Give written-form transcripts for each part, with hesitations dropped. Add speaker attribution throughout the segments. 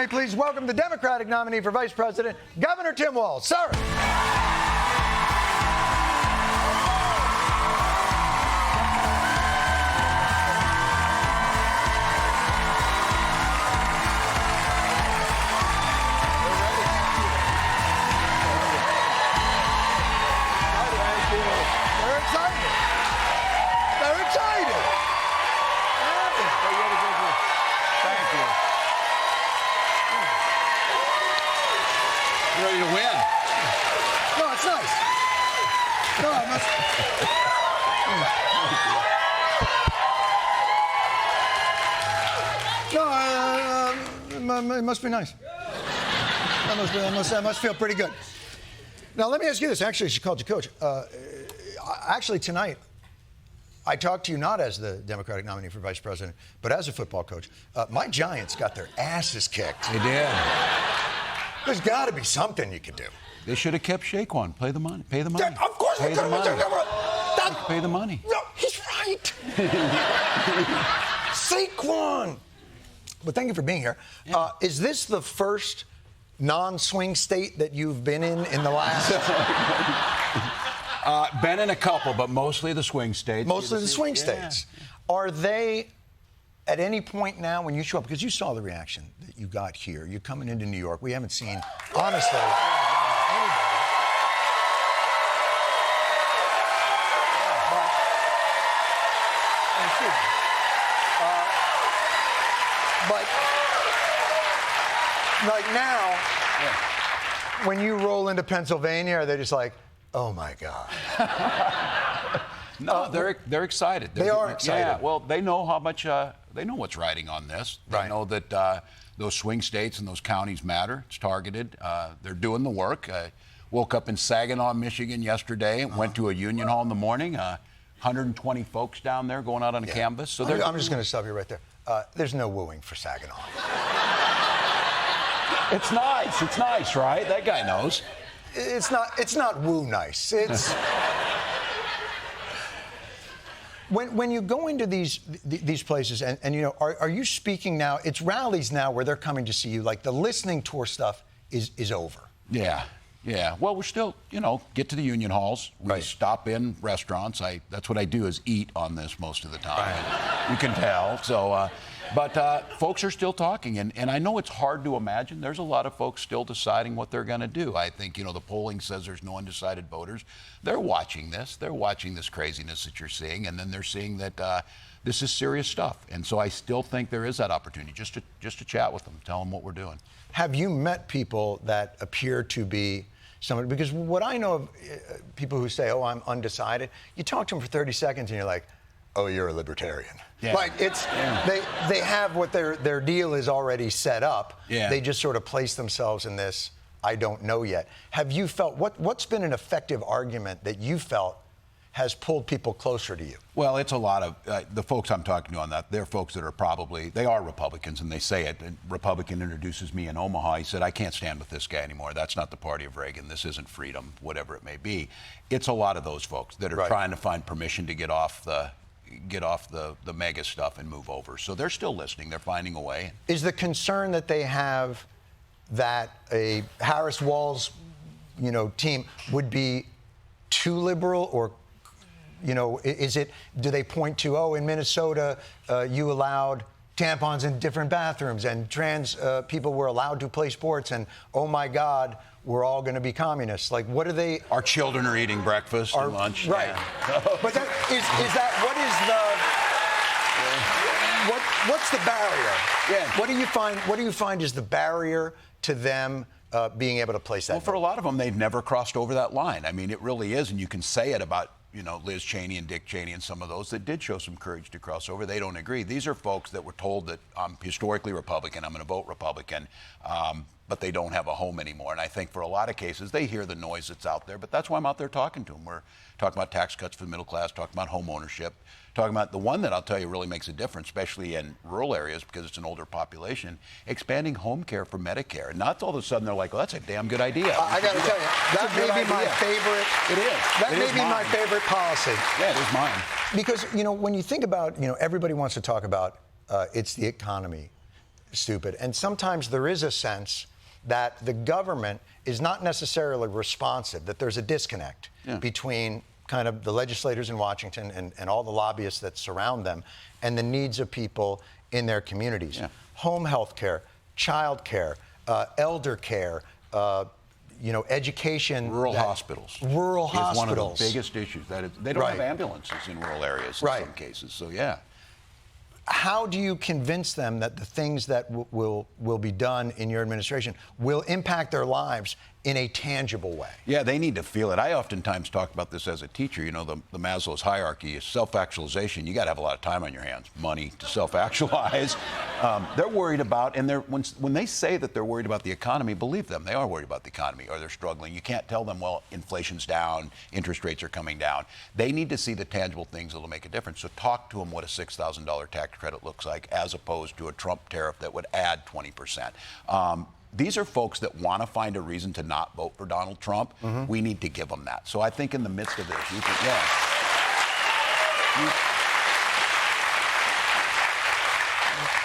Speaker 1: Please welcome the Democratic nominee for Vice President, Governor Tim Walz. Sir. They're excited. They're excited.
Speaker 2: Thank you. Ready to win.
Speaker 1: No, it's nice. No, it must. No, it must be nice. That must feel pretty good. Now, let me ask you this. Actually, she called you coach. Actually, tonight, I talked to you not as the Democratic nominee for vice president, but as a football coach. My Giants got their asses kicked.
Speaker 2: They did.
Speaker 1: There's got to be something you could do.
Speaker 2: They should have kept Shaquan. Pay the money. Pay the money.
Speaker 1: Of course
Speaker 2: Pay
Speaker 1: they
Speaker 2: the
Speaker 1: could
Speaker 2: money. Pay the money.
Speaker 1: No, he's right. Saquon. Well, thank you for being here.
Speaker 2: Yeah.
Speaker 1: Is this the first non-swing state that you've been in the last?
Speaker 2: Been in a couple, but mostly the swing states.
Speaker 1: Mostly the swing states. Are they, at any point now when you show up, because you saw the reaction that you got here, you're coming into New York, we haven't seen, honestly, anybody. But like now, when you roll into Pennsylvania, are they just like, oh my God?
Speaker 2: No, they're excited.
Speaker 1: They are excited.
Speaker 2: Yeah, well, they know how much, they know what's riding on this. They know that those swing states and those counties matter. It's targeted. They're doing the work. Woke up in Saginaw, Michigan yesterday, went to a union hall in the morning. 120 folks down there going out on a canvas. So
Speaker 1: I'm just going to stop you right there. There's no wooing for Saginaw.
Speaker 2: It's nice. It's nice, right? That guy knows.
Speaker 1: It's not woo nice. It's when you go into these places and you know, are you speaking now? It's rallies now where they're coming to see you. Like the listening tour stuff is over.
Speaker 2: Yeah. Yeah. Well, we're still, you know, get to the union halls. We stop in restaurants. That's what I do is eat on this most of the time. You can tell. So, but folks are still talking. And I know it's hard to imagine. There's a lot of folks still deciding what they're going to do. I think, you know, the polling says there's no undecided voters. They're watching this. They're watching this craziness that you're seeing. And then they're seeing that this is serious stuff. And so I still think there is that opportunity just to chat with them, tell them what we're doing.
Speaker 1: Have you met people that appear to be somebody? Because what I know of people who say, oh, I'm undecided, you talk to them for 30 seconds and you're like, oh, you're a libertarian.
Speaker 2: Yeah.
Speaker 1: Like it's they have what their deal is already set up. Yeah. They just sort of place themselves in this I don't know yet. Have you felt what's been an effective argument that you felt has pulled people closer to you?
Speaker 2: Well, it's a lot of the folks I'm talking to on that. They're folks that are they are Republicans, and they say it. A Republican introduces me in Omaha. He said, I can't stand with this guy anymore. That's not the party of Reagan. This isn't freedom, whatever it may be. It's a lot of those folks that are trying to find permission to get off the mega stuff and move over. So they're still listening. They're finding a way. Is
Speaker 1: the concern that they have that a Harris-Walz, you know, team would be too liberal, or you know, do they point to, oh, in Minnesota, you allowed tampons in different bathrooms and trans people were allowed to play sports and, oh, my God, we're all going to be communists? Like, what are they?
Speaker 2: Our children are eating breakfast and lunch.
Speaker 1: Right. Yeah. But that, is that, what's the barrier?
Speaker 2: Yeah.
Speaker 1: What do you find is the barrier to them being able to place that?
Speaker 2: Well, for a lot of them, they've never crossed over that line. I mean, it really is, and you can say it about, you know, Liz Cheney and Dick Cheney and some of those that did show some courage to cross over. They don't agree. These are folks that were told that I'm historically Republican, I'm going to vote Republican, but they don't have a home anymore. And I think for a lot of cases, they hear the noise that's out there, but that's why I'm out there talking to them. We're talking about tax cuts for the middle class, talking about home ownership, talking about the one that I'll tell you really makes a difference, especially in rural areas because it's an older population, expanding home care for Medicare. And not all of a sudden they're like, well, that's a damn good idea.
Speaker 1: I got to tell you, that may be my favorite.
Speaker 2: It is.
Speaker 1: That may be my favorite policy.
Speaker 2: Yeah, it is mine.
Speaker 1: Because, you know, when you think about, you know, everybody wants to talk about it's the economy. stupid. And sometimes there is a sense that the government is not necessarily responsive, that there's a disconnect between kind of the legislators in Washington and all the lobbyists that surround them and the needs of people in their communities.
Speaker 2: Yeah.
Speaker 1: Home health care, child care, elder care, education.
Speaker 2: Rural hospitals.
Speaker 1: Rural
Speaker 2: is
Speaker 1: hospitals.
Speaker 2: one of the biggest issues. They don't have
Speaker 1: Right.
Speaker 2: ambulances in rural areas in
Speaker 1: Right.
Speaker 2: some cases. So, yeah.
Speaker 1: How do you convince them that the things that will be done in your administration will impact their lives in a tangible way?
Speaker 2: Yeah, they need to feel it. I oftentimes talk about this as a teacher. You know, the Maslow's hierarchy is self-actualization. You got to have a lot of time on your hands, money to self-actualize. They're worried about, and when they say that they're worried about the economy, believe them, they are worried about the economy or they're struggling. You can't tell them, well, inflation's down, interest rates are coming down. They need to see the tangible things that will make a difference. So talk to them what a $6,000 tax credit looks like as opposed to a Trump tariff that would add 20%. These are folks that want to find a reason to not vote for Donald Trump. We need to give them that. So I think in the midst of this, you can,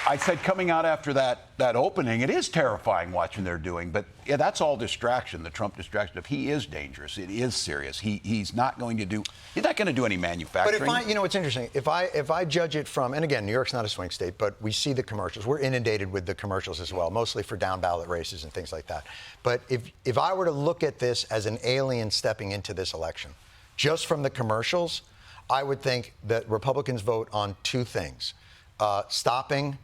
Speaker 2: I said coming out after that opening, it is terrifying watching they're doing, but yeah, that's all distraction, the Trump distraction. If he is dangerous, it is serious. He's not going to do any manufacturing.
Speaker 1: But it's interesting. If I judge it from, and again, New York's not a swing state, but we see the commercials. We're inundated with the commercials as well, mostly for down ballot races and things like that. But if I were to look at this as an alien stepping into this election, just from the commercials, I would think that Republicans vote on two things: stopping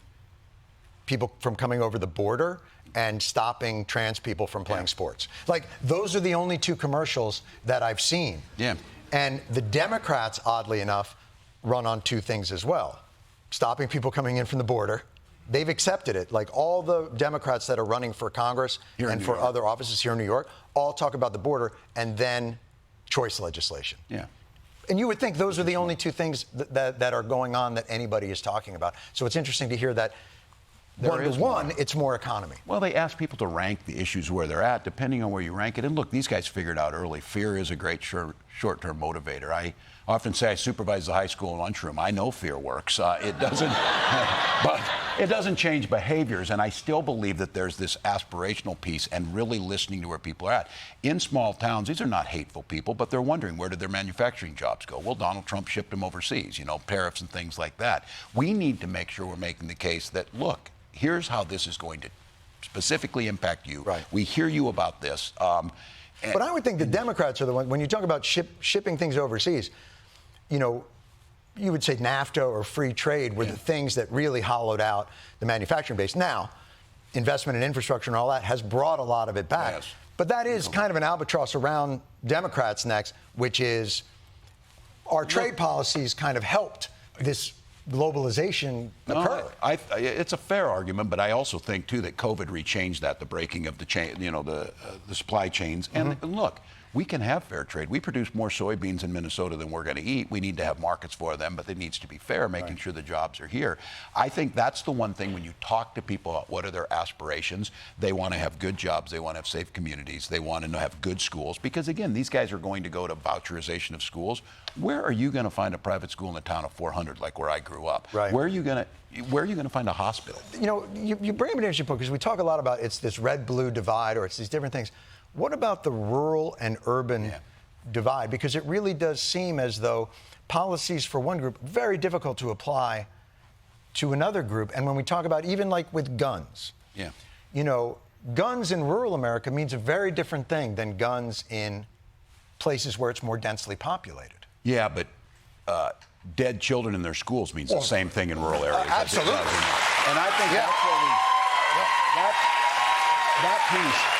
Speaker 1: people from coming over the border and stopping trans people from playing sports. Like, those are the only two commercials that I've seen.
Speaker 2: Yeah.
Speaker 1: And the Democrats, oddly enough, run on two things as well: stopping people coming in from the border. They've accepted it. Like, all the Democrats that are running for Congress and for other offices here in New York all talk about the border and then choice legislation.
Speaker 2: Yeah.
Speaker 1: And you would think those are the only two things that are going on that anybody is talking about. So it's interesting to hear that one, it's more economy.
Speaker 2: Well, they ask people to rank the issues where they're at, depending on where you rank it. And look, these guys figured out early, fear is a great short-term motivator. I often say I supervise the high school lunchroom. I know fear works. It doesn't, but it doesn't change behaviors. And I still believe that there's this aspirational piece and really listening to where people are at. In small towns, these are not hateful people, but they're wondering, where did their manufacturing jobs go? Well, Donald Trump shipped them overseas, tariffs and things like that. We need to make sure we're making the case that, look, here's how this is going to specifically impact you.
Speaker 1: Right.
Speaker 2: We hear you about this.
Speaker 1: But I would think the Democrats are the ones, when you talk about shipping things overseas, you would say NAFTA or free trade were the things that really hollowed out the manufacturing base. Now, investment in infrastructure and all that has brought a lot of it back.
Speaker 2: Yes.
Speaker 1: But that is kind of an albatross around Democrats' necks, which is our trade policies kind of helped this globalization occur.
Speaker 2: It's a fair argument, but I also think too that COVID rechanged that, the breaking of the chain, the supply chains. And look, we can have fair trade. We produce more soybeans in Minnesota than we're going to eat. We need to have markets for them, but it needs to be fair, making sure the jobs are here. I think that's the one thing when you talk to people about what are their aspirations, they want to have good jobs, they want to have safe communities, they want to have good schools. Because again, these guys are going to go to voucherization of schools. Where are you going to find a private school in a town of 400 like where I grew up?
Speaker 1: Right.
Speaker 2: Where are you going to find a hospital?
Speaker 1: You bring up an interesting point, because we talk a lot about it's this red-blue divide or it's these different things. What about the rural and urban divide? Because it really does seem as though policies for one group very difficult to apply to another group. And when we talk about even like with guns, guns in rural America means a very different thing than guns in places where it's more densely populated.
Speaker 2: Yeah, but dead children in their schools means the same thing in rural areas.
Speaker 1: Absolutely.
Speaker 2: And I think that's where that piece.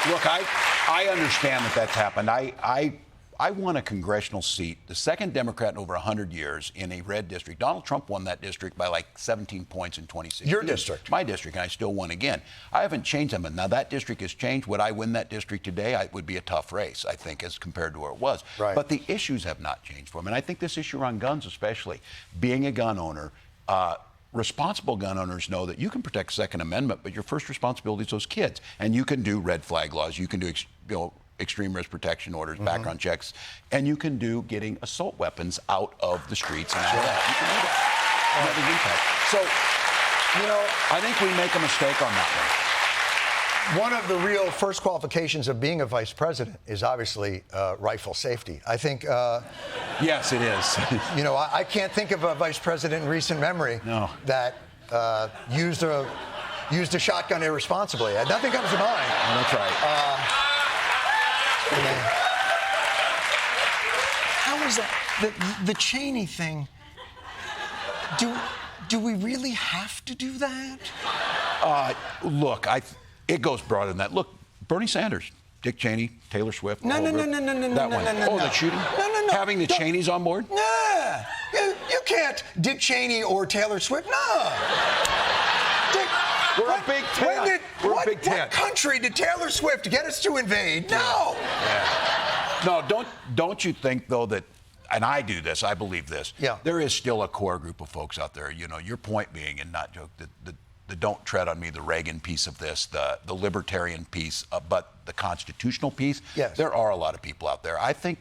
Speaker 2: Look, I understand that that's happened. I won a congressional seat, the second Democrat in over 100 years, in a red district. Donald Trump won that district by like 17 points in 2016.
Speaker 1: Your district.
Speaker 2: My district, and I still won again. I haven't changed them. Now, that district has changed. Would I win that district today? It would be a tough race, I think, as compared to where it was.
Speaker 1: Right.
Speaker 2: But the issues have not changed for him. And I think this issue around guns especially, being a gun owner, responsible gun owners know that you can protect Second Amendment, but your first responsibility is those kids. And you can do red flag laws. You can do extreme risk protection orders, background checks, and you can do getting assault weapons out of the streets and all that. You can do that. So
Speaker 1: You know,
Speaker 2: I think we make a mistake on that
Speaker 1: one of the real first qualifications of being a vice president is obviously rifle safety. I think,
Speaker 2: one. Yes, it is.
Speaker 1: you know, I can't think of a vice president in recent memory that used a shotgun irresponsibly. Nothing comes to mind.
Speaker 2: Oh, that's right.
Speaker 1: How is that? The Cheney thing. Do we really have to do that?
Speaker 2: Look, it goes broader than that. Look, Bernie Sanders, Dick Cheney, Taylor Swift.
Speaker 1: No.
Speaker 2: That one. Oh, the shooting?
Speaker 1: No.
Speaker 2: Having the Cheneys on board?
Speaker 1: Nah. You can't Dick Cheney or Taylor Swift. No.
Speaker 2: We're a big tent.
Speaker 1: What country did Taylor Swift get us to invade? No.
Speaker 2: Yeah. No, don't you think, though, that, and I do this, I believe this, there is still a core group of folks out there, you know, your point being, and not joke, the don't tread on me, the Reagan piece of this, the libertarian piece, but the constitutional piece, there are a lot of people out there. I think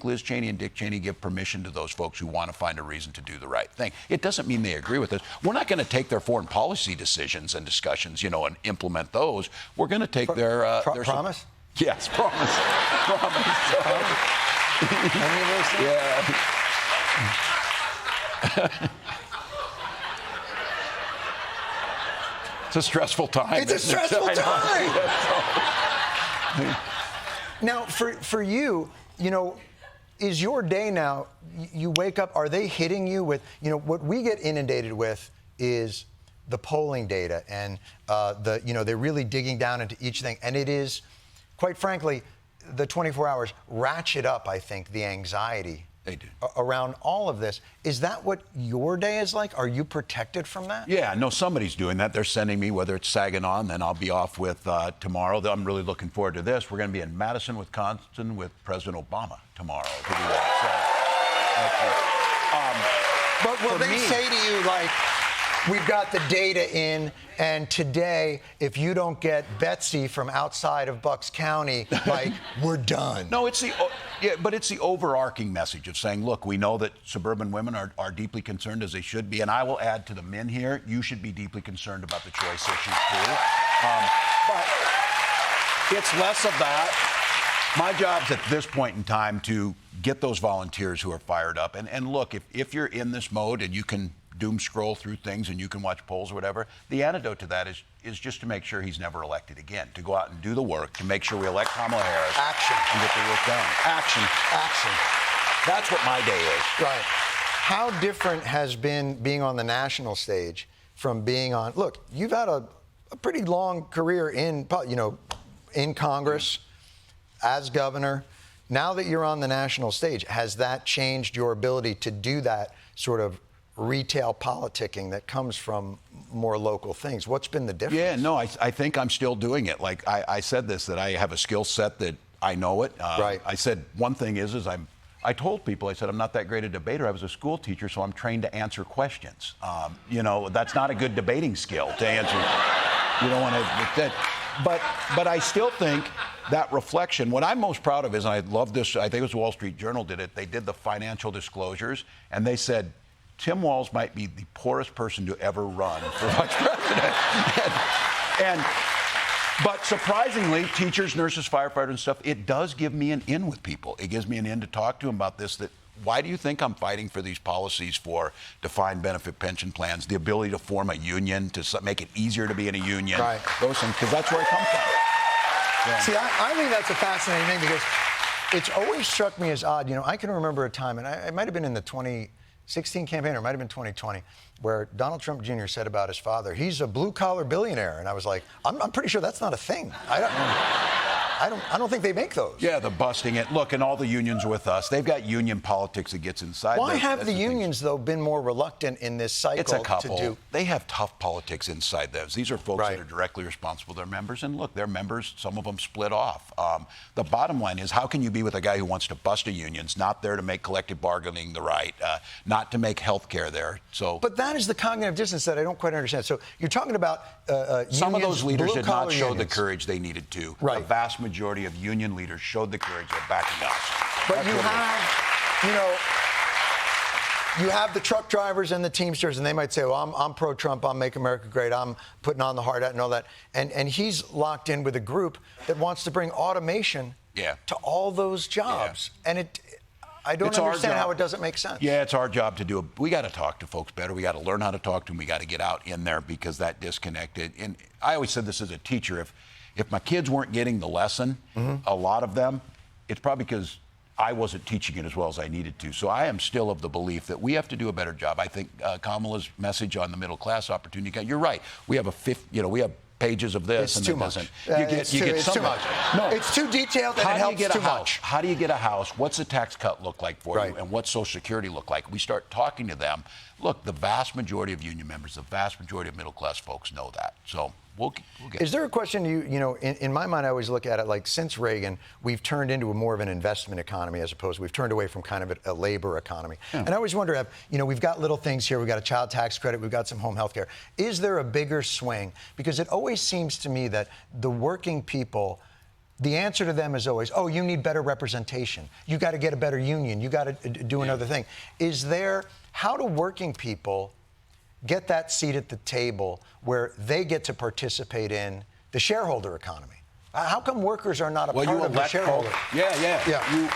Speaker 2: Liz Cheney and Dick Cheney give permission to those folks who want to find a reason to do the right thing. It doesn't mean they agree with us. We're not going to take their foreign policy decisions and discussions, you know, and implement those. We're going to take their
Speaker 1: promise?
Speaker 2: Yes, promise. Promise.
Speaker 1: Any of those things?
Speaker 2: Yeah. It's a stressful time.
Speaker 1: It's a stressful time. Now, for you, you know, is your day now, you wake up, are they hitting you with, you know, what we get inundated with is the polling data and you know, they're really digging down into each thing. And it is, quite frankly, the 24 hours ratchet up, I think, the anxiety.
Speaker 2: They do.
Speaker 1: Around all of this. Is that what your day is like? Are you protected from that?
Speaker 2: Yeah, no, somebody's doing that. They're sending me, whether it's Saginaw, and then I'll be off with tomorrow. I'm really looking forward to this. We're going to be in Madison, Wisconsin with President Obama tomorrow to do that.
Speaker 1: But will they say to you, like, we've got the data in, and today, if you don't get Betsy from outside of Bucks County, like, we're done.
Speaker 2: No, it's the overarching message of saying, look, we know that suburban women are deeply concerned, as they should be, and I will add to the men here, you should be deeply concerned about the choice issues too. But it's less of that. My job's at this point in time to get those volunteers who are fired up. And look, if you're in this mode and you can doom scroll through things and you can watch polls or whatever, the antidote to that is just to make sure he's never elected again, to go out and do the work, to make sure we elect Kamala Harris.
Speaker 1: Action.
Speaker 2: And get the work done. Action. That's what my day is.
Speaker 1: Right. How different has been being on the national stage from being on, look, you've had a pretty long career in Congress, as governor. Now that you're on the national stage, has that changed your ability to do that sort of retail politicking that comes from more local things? What's been the difference?
Speaker 2: Yeah, no, I think I'm still doing it. Like I said this, that I have a skill set that I know it.
Speaker 1: Right.
Speaker 2: I said one thing is I told people, I said, I'm not that great a debater. I was a school teacher, so I'm trained to answer questions. You know, that's not a good debating skill to answer. You don't want to, but I still think that reflection, what I'm most proud of is, and I love this, I think it was Wall Street Journal did it, they did the financial disclosures, and they said, Tim Walz might be the poorest person to ever run for vice president. But surprisingly, teachers, nurses, firefighters and stuff, it does give me an in with people. It gives me an in to talk to them about this, that why do you think I'm fighting for these policies for defined benefit pension plans, the ability to form a union, to make it easier to be in a union, those things, because that's where I come from. Yeah.
Speaker 1: See, I think that's a fascinating thing because it's always struck me as odd. You know, I can remember a time, and it might have been in the 2016 campaign, or it might have been 2020, where Donald Trump Jr. said about his father, he's a blue-collar billionaire. And I was like, I'm pretty sure that's not a thing. I don't think they make those.
Speaker 2: Yeah, the busting it. Look, and all the unions with us, they've got union politics that gets inside.
Speaker 1: Why have the unions, though, been more reluctant in this cycle?
Speaker 2: It's a couple.
Speaker 1: To do?
Speaker 2: They have tough politics inside those. These are folks that are directly responsible to their members. And look, their members, some of them split off. The bottom line is, how can you be with a guy who wants to bust a unions, not there to make collective bargaining the right, not to make health care there? So,
Speaker 1: but that is the cognitive dissonance that I don't quite understand. So you're talking about
Speaker 2: some of those leaders did not show
Speaker 1: unions.
Speaker 2: The courage they needed to.
Speaker 1: Right.
Speaker 2: The vast majority of union leaders showed the courage of backing us.
Speaker 1: But you have, you know, you have the truck drivers and the Teamsters, and they might say, well, I'm pro-Trump, I'm Make America Great, I'm putting on the hard hat and all that. And he's locked in with a group that wants to bring automation to all those jobs. And I don't understand how it doesn't make sense.
Speaker 2: Yeah, it's our job to do it. We got to talk to folks better. We got to learn how to talk to them. We got to get out in there because that disconnected. And I always said this as a teacher, if my kids weren't getting the lesson, a lot of them, it's probably because I wasn't teaching it as well as I needed to. So I am still of the belief that we have to do a better job. I think Kamala's message on the middle class opportunity, you're right. We have we have pages of this.
Speaker 1: It's
Speaker 2: and
Speaker 1: too much.
Speaker 2: It's
Speaker 1: too much.
Speaker 2: No,
Speaker 1: it's too detailed and it helps too much.
Speaker 2: How do you get a house? What's the tax cut look like for
Speaker 1: Right.
Speaker 2: you? And what's Social Security look like? We start talking to them. Look, the vast majority of union members, the vast majority of middle class folks know that. So we'll get.
Speaker 1: Is there a question in my mind, I always look at it like since Reagan, we've turned into more of an investment economy as opposed we've turned away from kind of a labor economy.
Speaker 2: Yeah.
Speaker 1: And I always wonder, we've got little things here. We've got a child tax credit. We've got some home health care. Is there a bigger swing? Because it always seems to me that the working people, the answer to them is always, oh, you need better representation. You got to get a better union. You got to do another thing. How do working people get that seat at the table where they get to participate in the shareholder economy? How come workers are not a part of the shareholder?
Speaker 2: Yeah.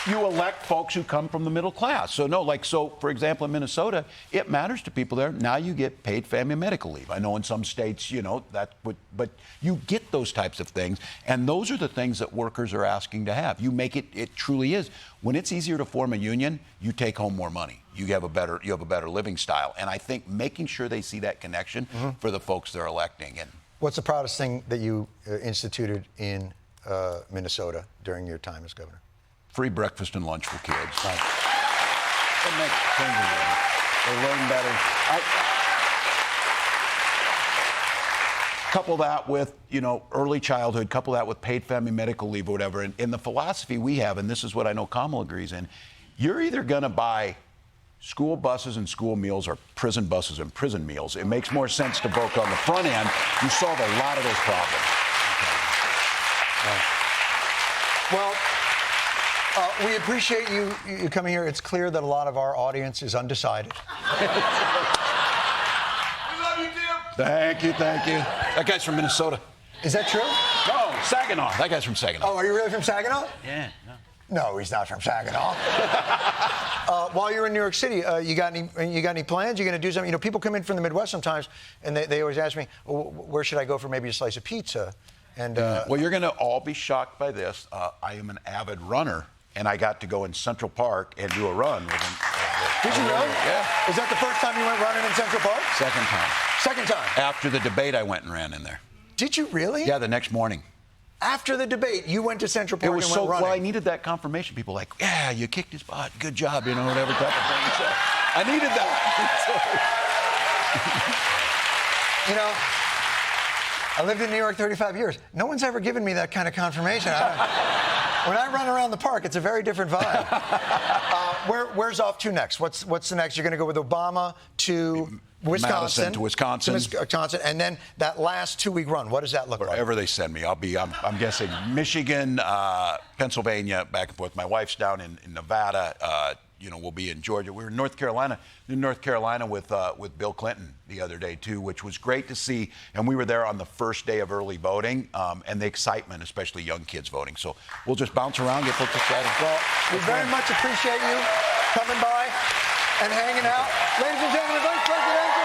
Speaker 2: You elect folks who come from the middle class. So for example, in Minnesota, it matters to people there. Now you get paid family medical leave. I know in some states, but you get those types of things. And those are the things that workers are asking to have. You make it truly is. When it's easier to form a union, you take home more money. You have a better living style. And I think making sure they see that connection for the folks they're electing. And
Speaker 1: what's the proudest thing that you instituted in Minnesota during your time as governor?
Speaker 2: Free breakfast and lunch for kids.
Speaker 1: Right.
Speaker 2: It makes changes. They learn better. Couple that with, early childhood, couple that with paid family medical leave or whatever. And in the philosophy we have, and this is what I know Kamala agrees in, you're either going to buy school buses and school meals or prison buses and prison meals. It makes more sense to vote on the front end. You solve a lot of those problems.
Speaker 1: Well, we appreciate you coming here. It's clear that a lot of our audience is undecided.
Speaker 3: We love you, Tim.
Speaker 2: Thank you. That guy's from Minnesota.
Speaker 1: Is that true?
Speaker 2: No, Saginaw. That guy's from Saginaw.
Speaker 1: Oh, are you really from Saginaw?
Speaker 2: Yeah.
Speaker 1: No, he's not from Saginaw. While you're in New York City, you got any plans? You going to do something? People come in from the Midwest sometimes, and they always ask me, where should I go for maybe a slice of pizza? And
Speaker 2: well, you're going to all be shocked by this. I am an avid runner, and I got to go in Central Park and do a run with him.
Speaker 1: Did you really?
Speaker 2: Yeah.
Speaker 1: Is that the first time you went running in Central Park?
Speaker 2: Second time.
Speaker 1: Second time?
Speaker 2: After the debate, I went and ran in there.
Speaker 1: Did you really?
Speaker 2: Yeah, the next morning.
Speaker 1: After the debate, you went to Central Park
Speaker 2: It was
Speaker 1: and went running?
Speaker 2: Well, I needed that confirmation. People like, yeah, you kicked his butt. Good job, whatever type of thing. So I needed that.
Speaker 1: I lived in New York 35 years. No one's ever given me that kind of confirmation. When I run around the park, it's a very different vibe. Where's off to next? What's the next? You're going to go with Obama to Wisconsin.
Speaker 2: Madison to Wisconsin.
Speaker 1: And then that last 2-week run, what does that look like?
Speaker 2: Wherever they send me. I'm guessing Michigan, Pennsylvania, back and forth. My wife's down in Nevada. We'll be in Georgia. We were in North Carolina with Bill Clinton the other day, too, which was great to see. And we were there on the first day of early voting and the excitement, especially young kids voting. So we'll just bounce around, get folks excited.
Speaker 1: Well, we very much appreciate you coming by and hanging out. Ladies and gentlemen, Vice President